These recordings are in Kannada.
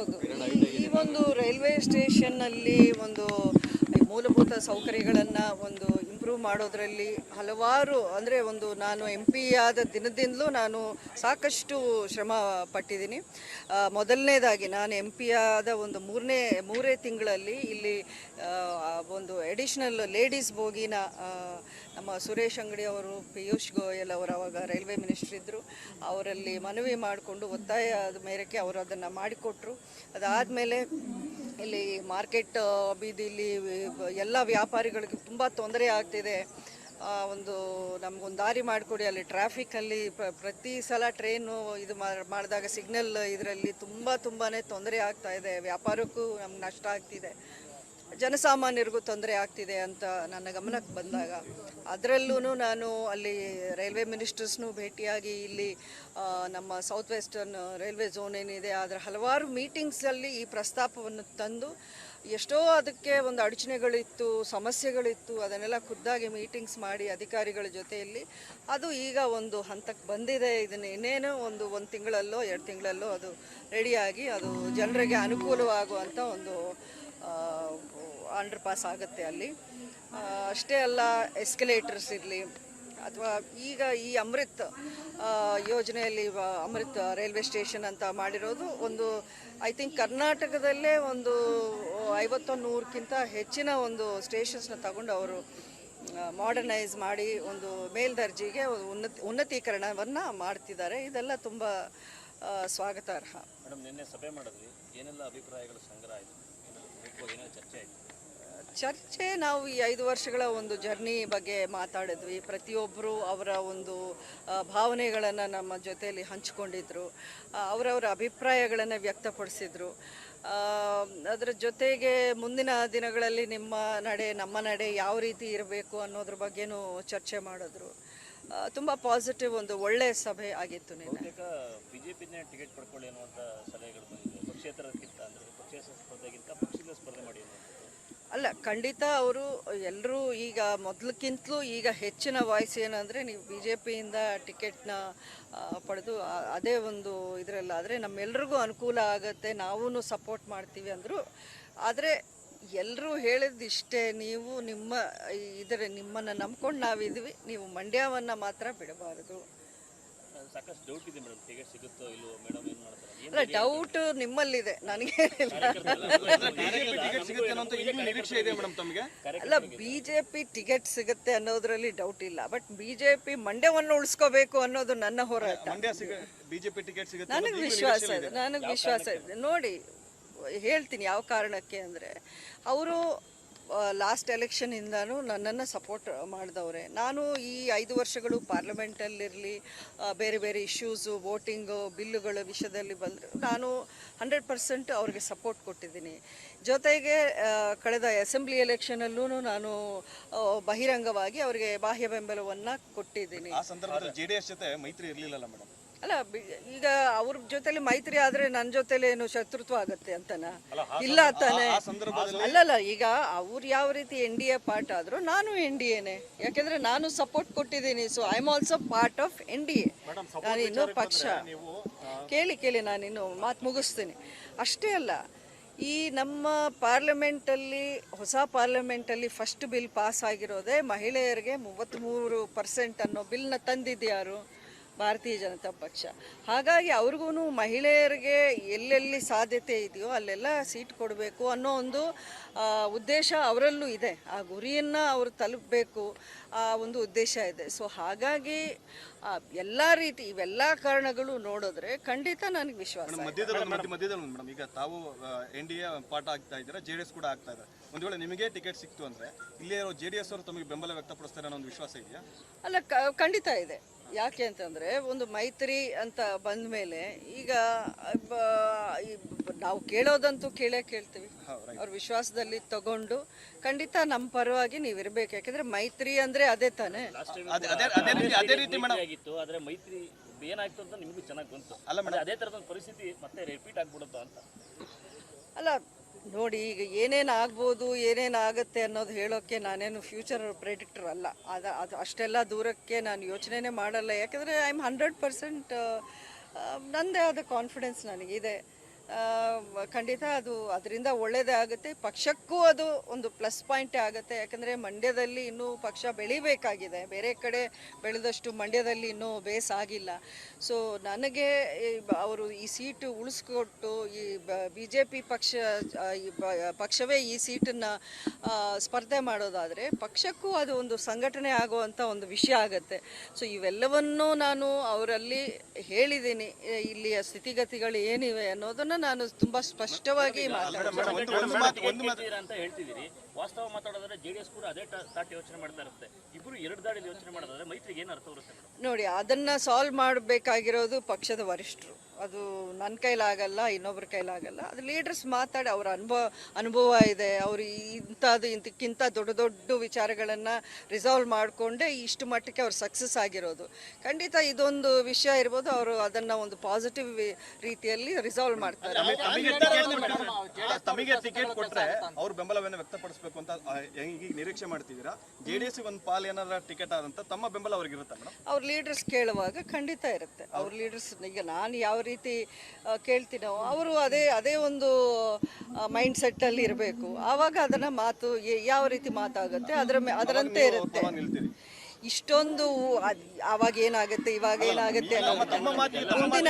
ಹೌದು. ಈ ಒಂದು ರೈಲ್ವೆ ಸ್ಟೇಷನ್ನಲ್ಲಿ ಒಂದು ಮೂಲಭೂತ ಸೌಕರ್ಯಗಳನ್ನು ಒಂದು ಇಂಪ್ರೂವ್ ಮಾಡೋದರಲ್ಲಿ ಹಲವಾರು ಅಂದರೆ ನಾನು ಎಂ ಪಿ ಆದ ದಿನದಿಂದಲೂ ನಾನು ಸಾಕಷ್ಟು ಶ್ರಮ ಪಟ್ಟಿದ್ದೀನಿ. ಮೊದಲನೇದಾಗಿ ನಾನು ಎಂ ಪಿ ಆದ ಒಂದು ಮೂರೇ ತಿಂಗಳಲ್ಲಿ ಇಲ್ಲಿ ಒಂದು ಎಡಿಷ್ನಲ್ ಲೇಡೀಸ್ ಬೋಗಿನ ನಮ್ಮ ಸುರೇಶ್ ಅಂಗಡಿ ಅವರು, ಪಿಯೂಷ್ ಗೋಯಲ್ ಅವರು ಅವಾಗ ರೈಲ್ವೆ ಮಿನಿಸ್ಟರ್ ಇದ್ದರು, ಅವರಲ್ಲಿ ಮನವಿ ಮಾಡಿಕೊಂಡು ಒತ್ತಾಯದ ಮೇರೆಗೆ ಅವರು ಅದನ್ನು ಮಾಡಿಕೊಟ್ರು. ಅದಾದಮೇಲೆ ಇಲ್ಲಿ ಮಾರ್ಕೆಟ್ ಬೀದಿಲಿ ಎಲ್ಲ ವ್ಯಾಪಾರಿಗಳಿಗೆ ತುಂಬ ತೊಂದರೆ ಆಗ್ತಿದೆ. ನಮಗೊಂದು ದಾರಿ ಮಾಡಿಕೊಡಿ, ಅಲ್ಲಿ ಟ್ರಾಫಿಕಲ್ಲಿ ಪ್ರತಿ ಸಲ ಟ್ರೈನು ಇದು ಮಾಡಿದಾಗ ಸಿಗ್ನಲ್ ಇದರಲ್ಲಿ ತುಂಬಾ ತೊಂದರೆ ಆಗ್ತಾ ಇದೆ, ವ್ಯಾಪಾರಕ್ಕೂ ನಮ್ಗೆ ನಷ್ಟ ಆಗ್ತಿದೆ, ಜನಸಾಮಾನ್ಯರಿಗೂ ತೊಂದರೆ ಆಗ್ತಿದೆ ಅಂತ ನನ್ನ ಗಮನಕ್ಕೆ ಬಂದಾಗ ಅದರಲ್ಲೂ ನಾನು ಅಲ್ಲಿ ರೈಲ್ವೆ ಮಿನಿಸ್ಟರ್ಸ್ನೂ ಭೇಟಿಯಾಗಿ ಇಲ್ಲಿ ನಮ್ಮ ಸೌತ್ ವೆಸ್ಟರ್ನ್ ರೈಲ್ವೆ ಝೋನ್ ಏನಿದೆ ಅದರ ಹಲವಾರು ಮೀಟಿಂಗ್ಸಲ್ಲಿ ಈ ಪ್ರಸ್ತಾಪವನ್ನು ತಂದು ಎಷ್ಟೋ ಅದಕ್ಕೆ ಒಂದು ಅಡಚಣೆಗಳಿತ್ತು, ಸಮಸ್ಯೆಗಳಿತ್ತು, ಅದನ್ನೆಲ್ಲ ಖುದ್ದಾಗಿ ಮೀಟಿಂಗ್ಸ್ ಮಾಡಿ ಅಧಿಕಾರಿಗಳ ಜೊತೆಯಲ್ಲಿ ಅದು ಈಗ ಒಂದು ಹಂತಕ್ಕೆ ಬಂದಿದೆ. ಇದನ್ನು ಇನ್ನೇನು ಒಂದು ತಿಂಗಳಲ್ಲೋ 2 ತಿಂಗಳಲ್ಲೋ ಅದು ರೆಡಿಯಾಗಿ ಅದು ಜನರಿಗೆ ಅನುಕೂಲವಾಗುವಂಥ ಒಂದು ಅಂಡರ್ ಪಾಸ್ ಆಗುತ್ತೆ ಅಲ್ಲಿ. ಅಷ್ಟೇ ಅಲ್ಲ, ಎಸ್ಕಲೇಟರ್ಸ್ ಇರಲಿ ಅಥವಾ ಈಗ ಈ ಅಮೃತ್ ಯೋಜನೆಯಲ್ಲಿ ಅಮೃತ್ ರೈಲ್ವೆ ಸ್ಟೇಷನ್ ಅಂತ ಮಾಡಿರೋದು ಒಂದು ಐ ಥಿಂಕ್ ಕರ್ನಾಟಕದಲ್ಲೇ ಒಂದು 50-100ಕ್ಕಿಂತ ಹೆಚ್ಚಿನ ಒಂದು ಸ್ಟೇಷನ್ಸ್ನ ತಗೊಂಡು ಅವರು ಮಾಡರ್ನೈಸ್ ಮಾಡಿ ಒಂದು ಮೇಲ್ದರ್ಜೆಗೆ ಉನ್ನತೀಕರಣವನ್ನು ಮಾಡ್ತಿದ್ದಾರೆ. ಇದೆಲ್ಲ ತುಂಬ ಸ್ವಾಗತಾರ್ಹ. ಮೇಡಮ್, ನಿನ್ನೆ ಸಭೆ ಮಾಡಿದ್ವಿ, ಏನೆಲ್ಲ ಅಭಿಪ್ರಾಯಗಳು ಸಂಗ್ರಹ ಆಯಿತು, ಚರ್ಚೆ ಆಯಿತು? ಚರ್ಚೆ ನಾವು ಈ 5 ವರ್ಷಗಳ ಒಂದು ಜರ್ನಿ ಬಗ್ಗೆ ಮಾತಾಡಿದ್ವಿ. ಪ್ರತಿಯೊಬ್ಬರು ಅವರ ಒಂದು ಭಾವನೆಗಳನ್ನು ನಮ್ಮ ಜೊತೆಯಲ್ಲಿ ಹಂಚಿಕೊಂಡಿದ್ರು, ಅವರವರ ಅಭಿಪ್ರಾಯಗಳನ್ನು ವ್ಯಕ್ತಪಡಿಸಿದ್ರು. ಅದರ ಜೊತೆಗೆ ಮುಂದಿನ ದಿನಗಳಲ್ಲಿ ನಮ್ಮ ನಡೆ ಯಾವ ರೀತಿ ಇರಬೇಕು ಅನ್ನೋದ್ರ ಬಗ್ಗೆನೂ ಚರ್ಚೆ ಮಾಡಿದ್ರು. ತುಂಬ ಪಾಸಿಟಿವ್ ಒಂದು ಒಳ್ಳೆಯ ಸಭೆ ಆಗಿತ್ತು. ಬಿಜೆಪಿನೇ ಟಿಕೆಟ್ ಪಡ್ಕೊಳ್ಳಿ ಅನ್ನುವಂಥ ಸಲಹೆಗಳು ಬಂದಿದೆ, ಪಕ್ಷೇತರಕ್ಕಿಂತ ಅಂದರೆ ಪಕ್ಷೇತರ ಸ್ಪರ್ಧೆಗಿಂತ ಪಕ್ಷದ ಸ್ಪರ್ಧೆ ಮಾಡಿ ಅಲ್ಲ, ಖಂಡಿತ ಅವರು ಎಲ್ಲರೂ ಈಗ ಮೊದಲಕ್ಕಿಂತಲೂ ಈಗ ಹೆಚ್ಚಿನ ವಾಯ್ಸ್ ಏನಂದರೆ ನೀವು ಬಿ ಜೆ ಪಿಯಿಂದ ಟಿಕೆಟ್ನ ಪಡೆದು ಅದೇ ಒಂದು ಇದರಲ್ಲಾದರೆ ನಮ್ಮೆಲ್ರಿಗೂ ಅನುಕೂಲ ಆಗುತ್ತೆ, ನಾವೂ ಸಪೋರ್ಟ್ ಮಾಡ್ತೀವಿ ಅಂದರು. ಆದರೆ ಎಲ್ಲರೂ ಹೇಳಿದಿಷ್ಟೇ, ನೀವು ನಿಮ್ಮನ್ನು ನಂಬ್ಕೊಂಡು ನಾವಿದ್ವಿ, ನೀವು ಮಂಡ್ಯವನ್ನು ಮಾತ್ರ ಬಿಡಬಾರದು. ಸಾಕಷ್ಟು ಡೌಟ್ ಇದೆ ಮೇಡಮ್, ಟಿಕೆಟ್ ಸಿಗುತ್ತೋ ಇಲ್ವೋ, ಮೇಡಮ್ ಏನು ಮಾಡ್ತಾರೆ? ಅಲ್ಲ, ಡೌಟ್ ನಿಮ್ಮಲ್ಲಿದೆ, ನನಗೆ ಅಲ್ಲ. ಬಿಜೆಪಿ ಟಿಕೆಟ್ ಸಿಗುತ್ತೆ ಅನ್ನೋದ್ರಲ್ಲಿ ಡೌಟ್ ಇಲ್ಲ, ಬಟ್ ಬಿಜೆಪಿ ಮಂಡ್ಯವನ್ನು ಉಳಿಸ್ಕೋಬೇಕು ಅನ್ನೋದು ನನ್ನ ಹೋರಾಟ. ನನಗೆ ವಿಶ್ವಾಸ ಇದೆ. ನೋಡಿ, ಹೇಳ್ತೀನಿ ಯಾವ ಕಾರಣಕ್ಕೆ ಅಂದರೆ, ಅವರು ಲಾಸ್ಟ್ ಎಲೆಕ್ಷನಿಂದನೂ ನನ್ನನ್ನು ಸಪೋರ್ಟ್ ಮಾಡಿದವ್ರೆ. ನಾನು ಈ 5 ವರ್ಷಗಳು ಪಾರ್ಲಿಮೆಂಟಲ್ಲಿರಲಿ, ಬೇರೆ ಬೇರೆ ಇಶ್ಯೂಸು, ವೋಟಿಂಗು, ಬಿಲ್ಲುಗಳ ವಿಷಯದಲ್ಲಿ ಬಂದರೆ ನಾನು 100% ಅವ್ರಿಗೆ ಸಪೋರ್ಟ್ ಕೊಟ್ಟಿದ್ದೀನಿ. ಜೊತೆಗೆ ಕಳೆದ ಅಸೆಂಬ್ಲಿ ಎಲೆಕ್ಷನಲ್ಲೂ ನಾನು ಬಹಿರಂಗವಾಗಿ ಅವರಿಗೆ ಬಾಹ್ಯ ಬೆಂಬಲವನ್ನು ಕೊಟ್ಟಿದ್ದೀನಿ. ಆ ಸಂದರ್ಭದಲ್ಲಿ JDS ಜೊತೆ ಮೈತ್ರಿ ಇರಲಿಲ್ಲ ಮೇಡಮ್. ಅಲ್ಲ, ಈಗ ಅವ್ರ ಜೊತೆಲಿ ಮೈತ್ರಿ ಆದರೆ ನನ್ನ ಜೊತೆಲಿ ಏನು ಶತ್ರುತ್ವ ಆಗುತ್ತೆ ಅಂತನಾ? ಇಲ್ಲ ತಾನೆ. ಅಲ್ಲಲ್ಲ, ಈಗ ಅವ್ರು ಯಾವ ರೀತಿ NDA ಪಾರ್ಟ್ ಆದರೂ ನಾನು NDAನೇ, ಯಾಕೆಂದರೆ ನಾನು ಸಪೋರ್ಟ್ ಕೊಟ್ಟಿದ್ದೀನಿ. So I am also part of NDA. ನಾನು ಇನ್ನೂ ಪಕ್ಷ ಕೇಳಿ ನಾನಿನ್ನು ಮಾತು ಮುಗಿಸ್ತೀನಿ. ಅಷ್ಟೇ ಅಲ್ಲ, ಈ ನಮ್ಮ ಪಾರ್ಲಿಮೆಂಟಲ್ಲಿ, ಹೊಸ ಪಾರ್ಲಿಮೆಂಟಲ್ಲಿ ಫಸ್ಟ್ ಬಿಲ್ ಪಾಸ್ ಆಗಿರೋದೇ ಮಹಿಳೆಯರಿಗೆ 33% ಅನ್ನೋ ಬಿಲ್ನ ತಂದಿದ್ಯಾರು? ಭಾರತೀಯ ಜನತಾ ಪಕ್ಷ. ಹಾಗಾಗಿ ಅವ್ರಿಗೂ ಮಹಿಳೆಯರಿಗೆ ಎಲ್ಲೆಲ್ಲಿ ಸಾಧ್ಯತೆ ಇದೆಯೋ ಅಲ್ಲೆಲ್ಲ ಸೀಟ್ ಕೊಡಬೇಕು ಅನ್ನೋ ಒಂದು ಉದ್ದೇಶ ಅವರಲ್ಲೂ ಇದೆ. ಆ ಗುರಿಯನ್ನು ಅವರು ತಲುಪಬೇಕು, ಆ ಒಂದು ಉದ್ದೇಶ ಇದೆ. ಸೊ ಹಾಗಾಗಿ ಎಲ್ಲ ರೀತಿ ಇವೆಲ್ಲ ಕಾರಣಗಳು ನೋಡಿದ್ರೆ ಖಂಡಿತ ನನಗೆ ವಿಶ್ವಾಸ. ಮಧ್ಯದಲ್ಲಿ ಮೇಡಮ್, ಈಗ ತಾವು NDA ಪಾಠ ಆಗ್ತಾ ಇದ್ದೀರಾ, JDS ಕೂಡ ಆಗ್ತಾ ಇದ್ದಾರೆ. ಒಂದು ವೇಳೆ ನಿಮಗೆ ಟಿಕೆಟ್ ಸಿಕ್ತು ಅಂದರೆ ಇಲ್ಲಿ JDS ಅವರು ತಮಗೆ ಬೆಂಬಲ ವ್ಯಕ್ತಪಡಿಸ್ತಾರೆ ಅನ್ನೋ ಒಂದು ವಿಶ್ವಾಸ ಇದೆಯಾ? ಅಲ್ಲ, ಖಂಡಿತ ಇದೆ. ಯಾಕೆ ಅಂತಂದರೆ, ಒಂದು ಮೈತ್ರಿ ಅಂತ ಬಂದ ಮೇಲೆ ಈಗ ನಾವು ಕೇಳೋದಂತೂ ಕೇಳ್ತೀವಿ. ಅವ್ರ ವಿಶ್ವಾಸದಲ್ಲಿ ತಗೊಂಡು ಖಂಡಿತ ನಮ್ಮ ಪರವಾಗಿ ನೀವು ಇರಬೇಕು. ಯಾಕೆಂದರೆ ಮೈತ್ರಿ ಅಂದರೆ ಅದೇ ತಾನೇ. ಅದೇ ರೀತಿ ಆಗಿತ್ತು, ಆದರೆ ಮೈತ್ರಿ ಏನಾಯ್ತು ಅಂತ ನಿಮಗೂ ಚೆನ್ನಾಗಿ ಗೊತ್ತು ಅಲ್ಲ ಮೇಡಮ್? ಅದೇ ಥರದ ಪರಿಸ್ಥಿತಿ ಮತ್ತೆ ರಿಪೀಟ್ ಆಗ್ಬಿಡುತ್ತಾ ಅಂತ? ಅಲ್ಲ ನೋಡಿ, ಈಗ ಏನೇನು ಆಗ್ಬೋದು, ಏನೇನು ಆಗುತ್ತೆ ಅನ್ನೋದು ಹೇಳೋಕ್ಕೆ ನಾನೇನು ಫ್ಯೂಚರ್ ಪ್ರೆಡಿಕ್ಟರ್ ಅಲ್ಲ. ಅದು ಅಷ್ಟೆಲ್ಲ ದೂರಕ್ಕೆ ನಾನು ಯೋಚನೆನೇ ಮಾಡಲ್ಲ. ಯಾಕೆಂದರೆ ಐ ಆಮ್ 100% ನನ್ನದೇ ಆದ ಕಾನ್ಫಿಡೆನ್ಸ್ ನನಗಿದೆ. ಖಂಡಿತ ಅದು ಅದರಿಂದ ಒಳ್ಳೆಯದೇ ಆಗುತ್ತೆ, ಪಕ್ಷಕ್ಕೂ ಅದು ಒಂದು ಪ್ಲಸ್ ಪಾಯಿಂಟೇ ಆಗುತ್ತೆ. ಯಾಕಂದರೆ ಮಂಡ್ಯದಲ್ಲಿ ಇನ್ನೂ ಪಕ್ಷ ಬೆಳಿಬೇಕಾಗಿದೆ, ಬೇರೆ ಕಡೆ ಬೆಳೆದಷ್ಟು ಮಂಡ್ಯದಲ್ಲಿ ಇನ್ನೂ ಬೇಸಾಗಿಲ್ಲ. ಸೊ ನನಗೆ ಅವರು ಈ ಸೀಟು ಉಳಿಸ್ಕೊಟ್ಟು ಈ BJP ಪಕ್ಷವೇ ಈ ಸೀಟನ್ನು ಸ್ಪರ್ಧೆ ಮಾಡೋದಾದರೆ ಪಕ್ಷಕ್ಕೂ ಅದು ಒಂದು ಸಂಘಟನೆ ಆಗುವಂಥ ಒಂದು ವಿಷಯ ಆಗುತ್ತೆ. ಸೊ ಇವೆಲ್ಲವನ್ನೂ ನಾನು ಅವರಲ್ಲಿ ಹೇಳಿದ್ದೀನಿ, ಇಲ್ಲಿಯ ಸ್ಥಿತಿಗತಿಗಳು ಏನಿವೆ ಅನ್ನೋದನ್ನು ನಾನು ತುಂಬ ಸ್ಪಷ್ಟವಾಗಿ ಮಾತಾಡ್ತೀನಿ ಅಂತ ಹೇಳ್ತಿದ್ದೀರಿ. ವಾಸ್ತವ ಮಾತಾಡೋದ್ರೆ JDS ಕೂಡ ಅದೇ ತಾಟ್ ಯೋಚನೆ ಮಾಡ್ತಾ ಇರುತ್ತೆ. ಇಬ್ಬರು ಎರಡು ದಾಳಿಯಲ್ಲಿ ಯೋಚನೆ ಮಾಡೋದಾದ್ರೆ ಮೈತ್ರಿಗೆ ಏನು ಅರ್ಥ ಬರುತ್ತೆ ಮೇಡಮ್? ನೋಡಿ, ಅದನ್ನು ಸಾಲ್ವ್ ಮಾಡಬೇಕಾಗಿರೋದು ಪಕ್ಷದ ವರಿಷ್ಠರು. ಅದು ನನ್ನ ಕೈಲಾಗಲ್ಲ, ಇನ್ನೊಬ್ಬರ ಕೈಲಾಗಲ್ಲ. ಅದು ಲೀಡರ್ಸ್ ಮಾತಾಡಿ, ಅವರ ಅನುಭವ ಇದೆ, ಅವರು ಇಂಥಕ್ಕಿಂತ ದೊಡ್ಡ ದೊಡ್ಡ ವಿಚಾರಗಳನ್ನು ರಿಸಾಲ್ವ್ ಮಾಡಿಕೊಂಡೆ ಇಷ್ಟು ಮಟ್ಟಕ್ಕೆ ಅವ್ರು ಸಕ್ಸಸ್ ಆಗಿರೋದು. ಖಂಡಿತ ಇದೊಂದು ವಿಷಯ ಇರ್ಬೋದು, ಅವರು ಅದನ್ನು ಒಂದು ಪಾಸಿಟಿವ್ ರೀತಿಯಲ್ಲಿ ರಿಸಾಲ್ವ್ ಮಾಡ್ತಾರೆ. ತಮಗೆ ಟಿಕೆಟ್ ಕೊಟ್ಟರೆ ಅವ್ರ ಬೆಂಬಲವನ್ನು ವ್ಯಕ್ತಪಡಿಸಬೇಕು ಅಂತ ಈಗ ನಿರೀಕ್ಷೆ ಮಾಡ್ತಿದ್ದೀರಾ? JDS ಒಂದು ಪಾಲ್ ಏನಾರ ಟಿಕೆಟ್ ಆದಂತ ತಮ್ಮ ಬೆಂಬಲ ಅವ್ರಿಗೆ ಇರುತ್ತೆ ಮೇಡಮ್? ಅವ್ರ ಲೀಡರ್ಸ್ ಕೇಳುವಾಗ ಖಂಡಿತ ಇರುತ್ತೆ. ಅವ್ರ ಲೀಡರ್ಸ್ ಈಗ ನಾನು ಯಾವ ರೀತಿ ಕೇಳ್ತೀನೋ ಅವರು ಅದೇ ಒಂದು ಮೈಂಡ್ ಸೆಟ್ಟಲ್ಲಿ ಇರಬೇಕು. ಆವಾಗ ಅದನ್ನು ಮಾತು ಯಾವ ರೀತಿ ಮಾತಾಗುತ್ತೆ ಅದರಂತೆ ಇರುತ್ತೆ. ಇಷ್ಟೊಂದು ಆವಾಗ ಏನಾಗುತ್ತೆ, ಇವಾಗ ಏನಾಗುತ್ತೆ ಮುಂದಿನ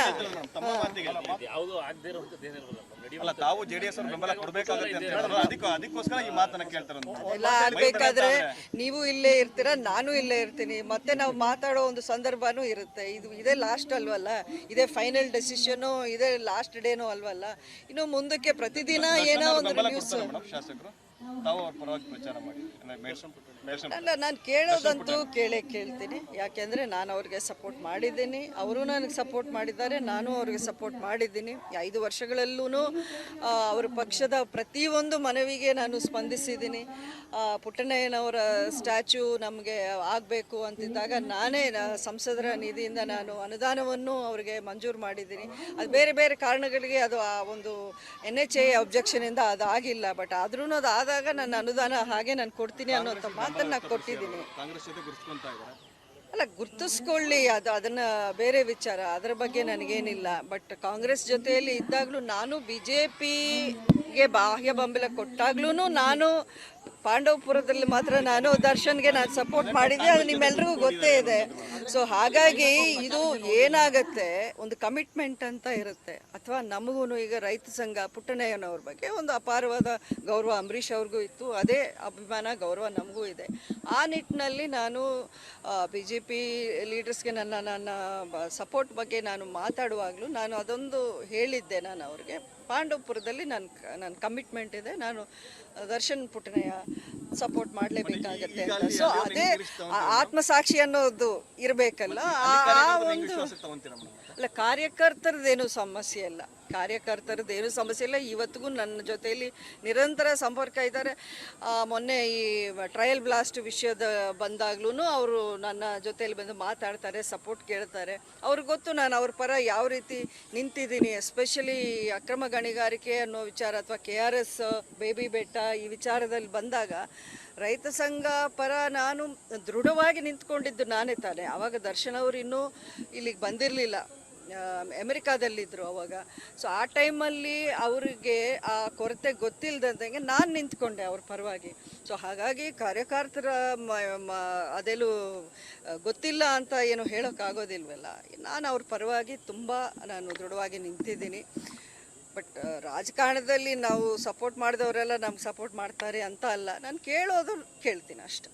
ಯಾವುದು ಆಗದೆ ಇರುವಂಥದ್ದು ಏನಿರಲ್ಲ. ಅಲ್ಲ, ತಾವು JDS ಅವ್ರ ಬೆಂಬಲ ಕೊಡಬೇಕಾಗುತ್ತೆ ಅಂತ ಹೇಳಿದ್ರು, ಅದಕ್ಕೋಸ್ಕರ ಈ ಮಾತನ್ನ ಕೇಳ್ತಾರೆ. ಎಲ್ಲ ಆಗ್ಬೇಕಾದ್ರೆ ನೀವು ಇಲ್ಲೇ ಇರ್ತೀರಾ, ನಾನು ಇಲ್ಲೇ ಇರ್ತೀನಿ, ಮತ್ತೆ ನಾವು ಮಾತಾಡೋ ಒಂದು ಸಂದರ್ಭನೂ ಇರುತ್ತೆ. ಇದೇ ಲಾಸ್ಟ್ ಅಲ್ವಲ್ಲ, ಇದೇ ಫೈನಲ್ ಡೆಸಿಷನು, ಇದೇ ಲಾಸ್ಟ್ ಡೇನೂ ಅಲ್ವಲ್ಲ. ಇನ್ನು ಮುಂದಕ್ಕೆ ಪ್ರತಿದಿನ ಏನೋ ಒಂದು ನ್ಯೂಸ್. ಶಾಸಕರು ತಾವು ಅವ್ರ ಪರವಾಗಿ ಪ್ರಚಾರ ಮಾಡಿ ಅಲ್ಲ, ನಾನು ಕೇಳೋದಂತೂ ಕೇಳ್ತೀನಿ. ಯಾಕೆಂದರೆ ನಾನು ಅವ್ರಿಗೆ ಸಪೋರ್ಟ್ ಮಾಡಿದ್ದೀನಿ, ಅವರು ನನಗೆ ಸಪೋರ್ಟ್ ಮಾಡಿದ್ದಾರೆ, ನಾನು ಅವ್ರಿಗೆ ಸಪೋರ್ಟ್ ಮಾಡಿದ್ದೀನಿ. 5 ವರ್ಷಗಳಲ್ಲೂ ಅವರ ಪಕ್ಷದ ಪ್ರತಿಯೊಂದು ಮನವಿಗೆ ನಾನು ಸ್ಪಂದಿಸಿದ್ದೀನಿ. ಪುಟ್ಟಣ್ಣಯ್ಯನವರ ಸ್ಟ್ಯಾಚ್ಯೂ ನಮಗೆ ಆಗಬೇಕು ಅಂತಿದ್ದಾಗ ನಾನೇ ಸಂಸದರ ನಿಧಿಯಿಂದ ನಾನು ಅನುದಾನವನ್ನು ಅವರಿಗೆ ಮಂಜೂರು ಮಾಡಿದ್ದೀನಿ. ಅದು ಬೇರೆ ಬೇರೆ ಕಾರಣಗಳಿಗೆ ಅದು ಆ ಒಂದು NHA ಅಬ್ಜೆಕ್ಷನಿಂದ ಅದು ಆಗಿಲ್ಲ. ಬಟ್ ಆದ್ರೂ ಅದು ಆದಾಗ ನನ್ನ ಅನುದಾನ ಹಾಗೆ ನಾನು ಕೊಡ್ತೀನಿ ಅನ್ನೋಂಥ ಮಾತನ್ನು ಕೊಟ್ಟಿದ್ದೀನಿ. ಕಾಂಗ್ರೆಸ್ ಜೊತೆ ಗುರುತಿಸ್ಕೊಂತ ಇದ್ದಾರೆ. ಅಲ್ಲ, ಗುರ್ತಿಸ್ಕೊಳ್ಳಿ, ಅದನ್ನು ಬೇರೆ ವಿಚಾರ, ಅದರ ಬಗ್ಗೆ ನನಗೇನಿಲ್ಲ. ಬಟ್ ಕಾಂಗ್ರೆಸ್ ಜೊತೆಯಲ್ಲಿ ಇದ್ದಾಗಲೂ ನಾನು BJPಗೆ ಬಾಹ್ಯ ಬೆಂಬಲ ಕೊಟ್ಟಾಗ್ಲೂ ನಾನು ಪಾಂಡವಪುರದಲ್ಲಿ ಮಾತ್ರ ನಾನು ದರ್ಶನ್ಗೆ ನಾನು ಸಪೋರ್ಟ್ ಮಾಡಿದ್ದೆ, ಅದು ನಿಮ್ಮೆಲ್ರಿಗೂ ಗೊತ್ತೇ ಇದೆ. ಸೊ ಹಾಗಾಗಿ ಇದು ಏನಾಗುತ್ತೆ, ಒಂದು ಕಮಿಟ್ಮೆಂಟ್ ಅಂತ ಇರುತ್ತೆ. ಅಥವಾ ನಮಗೂ ಈಗ ರೈತ ಸಂಘ ಪುಟ್ಟಣ್ಣಯ್ಯನವ್ರ ಬಗ್ಗೆ ಒಂದು ಅಪಾರವಾದ ಗೌರವ ಅಂಬರೀಷ್ ಅವ್ರಿಗೂ ಇತ್ತು, ಅದೇ ಅಭಿಮಾನ ಗೌರವ ನಮಗೂ ಇದೆ. ಆ ನಿಟ್ಟಿನಲ್ಲಿ ನಾನು BJP ಲೀಡರ್ಸ್ಗೆ ನನ್ನ ಸಪೋರ್ಟ್ ಬಗ್ಗೆ ನಾನು ಮಾತಾಡುವಾಗಲೂ ನಾನು ಅದೊಂದು ಹೇಳಿದ್ದೆ. ನಾನು ಅವ್ರಿಗೆ ಪಾಂಡವಪುರದಲ್ಲಿ ನನ್ನ ಕಮಿಟ್ಮೆಂಟ್ ಇದೆ, ನಾನು ದರ್ಶನ್ ಪುಟ್ಟಣ್ಣಯ್ಯ ಸಪೋರ್ಟ್ ಮಾಡಲೇಬೇಕಾಗತ್ತೆ ಅಂತ. ಸೊ ಅದೇ ಆತ್ಮಸಾಕ್ಷಿ ಅನ್ನೋದು ಇರಬೇಕಲ್ಲ. ಆ ಒಂದು ಅಲ್ಲ, ಕಾರ್ಯಕರ್ತರದ್ದೇನು ಸಮಸ್ಯೆ ಇಲ್ಲ, ಇವತ್ತಿಗೂ ನನ್ನ ಜೊತೆಯಲ್ಲಿ ನಿರಂತರ ಸಂಪರ್ಕ ಇದ್ದಾರೆ. ಮೊನ್ನೆ ಈ ಟ್ರಯಲ್ ಬ್ಲಾಸ್ಟ್ ವಿಷಯದ ಬಂದಾಗ್ಲೂ ಅವರು ನನ್ನ ಜೊತೆಯಲ್ಲಿ ಬಂದು ಮಾತಾಡ್ತಾರೆ, ಸಪೋರ್ಟ್ ಕೇಳ್ತಾರೆ. ಅವ್ರಿಗೆ ಗೊತ್ತು ನಾನು ಅವ್ರ ಪರ ಯಾವ ರೀತಿ ನಿಂತಿದ್ದೀನಿ. ಎಸ್ಪೆಷಲಿ ಅಕ್ರಮ ಗಣಿಗಾರಿಕೆ ಅನ್ನೋ ವಿಚಾರ ಅಥವಾ KRS ಬೇಬಿ ಬೆಟ್ಟ ಈ ವಿಚಾರದಲ್ಲಿ ಬಂದಾಗ ರೈತ ಸಂಘ ಪರ ನಾನು ದೃಢವಾಗಿ ನಿಂತ್ಕೊಂಡಿದ್ದು ನಾನೇ ತಾನೆ. ಆವಾಗ ದರ್ಶನ್ ಅವರು ಇನ್ನೂ ಇಲ್ಲಿಗೆ ಬಂದಿರಲಿಲ್ಲ, ಅಮೆರಿಕಾದಲ್ಲಿದ್ದರು ಅವಾಗ. ಸೊ ಆ ಟೈಮಲ್ಲಿ ಅವರಿಗೆ ಆ ಕೊರತೆ ಗೊತ್ತಿಲ್ಲದಂಗೆ ನಾನು ನಿಂತ್ಕೊಂಡೆ ಅವ್ರ ಪರವಾಗಿ. ಸೊ ಹಾಗಾಗಿ ಕಾರ್ಯಕರ್ತರ ಅದೆಲ್ಲೂ ಗೊತ್ತಿಲ್ಲ ಅಂತ ಏನು ಹೇಳೋಕ್ಕಾಗೋದಿಲ್ವಲ್ಲ. ನಾನು ಅವ್ರ ಪರವಾಗಿ ತುಂಬ ನಾನು ದೃಢವಾಗಿ ನಿಂತಿದ್ದೀನಿ. ಬಟ್ ರಾಜಕಾರಣದಲ್ಲಿ ನಾವು ಸಪೋರ್ಟ್ ಮಾಡಿದವರೆಲ್ಲ ನಮ್ಗೆ ಸಪೋರ್ಟ್ ಮಾಡ್ತಾರೆ ಅಂತ ಅಲ್ಲ, ನಾನು ಕೇಳೋದು ಕೇಳ್ತೀನಿ ಅಷ್ಟೆ.